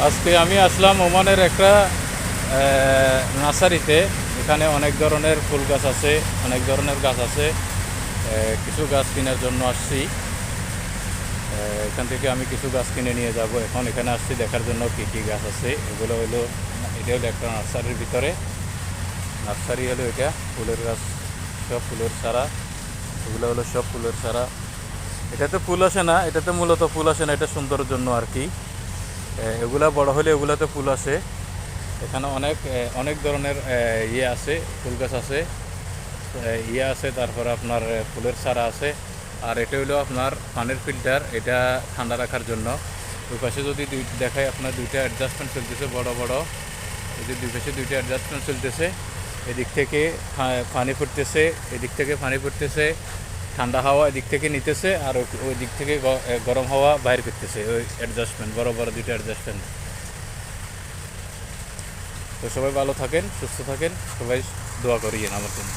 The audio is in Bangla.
আজকে আমি আসলাম ওমানের একটা নার্সারিতে। এখানে অনেক ধরনের ফুল গাছ আছে, অনেক ধরনের গাছ আছে। কিছু গাছ কেনার জন্য আসছি। এখান থেকে আমি কিছু গাছ কিনে নিয়ে যাব। এখন এখানে আসছি দেখার জন্য কী কী গাছ আছে। এগুলো হলো, এটা হলো একটা নার্সারির ভিতরে। নার্সারি হলো এটা, ফুলের গাছ, সব ফুলের চারা। এগুলো হলো সব ফুলের চারা। এটাতে ফুল আসে না, এটাতে মূলত ফুল আসে না, এটা সুন্দরের জন্য আর কি। এগুলা বড় হলে এগুলাতে ফুল আসে। এখানে অনেক অনেক ধরনের ইয়ে আছে, ফুল গাছ আছে, ইয়ে আছে, তারপরে আপনার ফুলের চারা আছে। আর এটা হলো আপনার পানির ফিল্টার, এটা ঠান্ডা রাখার জন্য। ওই পাশে যদি দেখায়, আপনার দুইটা অ্যাডজাস্টমেন্ট চলতেছে বড় বড়। এই যে দুই পাশে দুইটা অ্যাডজাস্টমেন্ট চলতেছে। এদিক থেকে পানি পড়তেছে, এদিক থেকে পানি পড়তেছে, ঠান্ডা হাওয়া এদিক থেকে নিতেছে, আর ওই দিক থেকে গরম হাওয়া বাইর করতেছে। ওই অ্যাডজাস্টমেন্ট, বড় বড় দুইটা অ্যাডজাস্টমেন্ট। তো সবাই ভালো থাকেন, সুস্থ থাকেন, সবাই দোয়া করিয়েন আমার জন্য।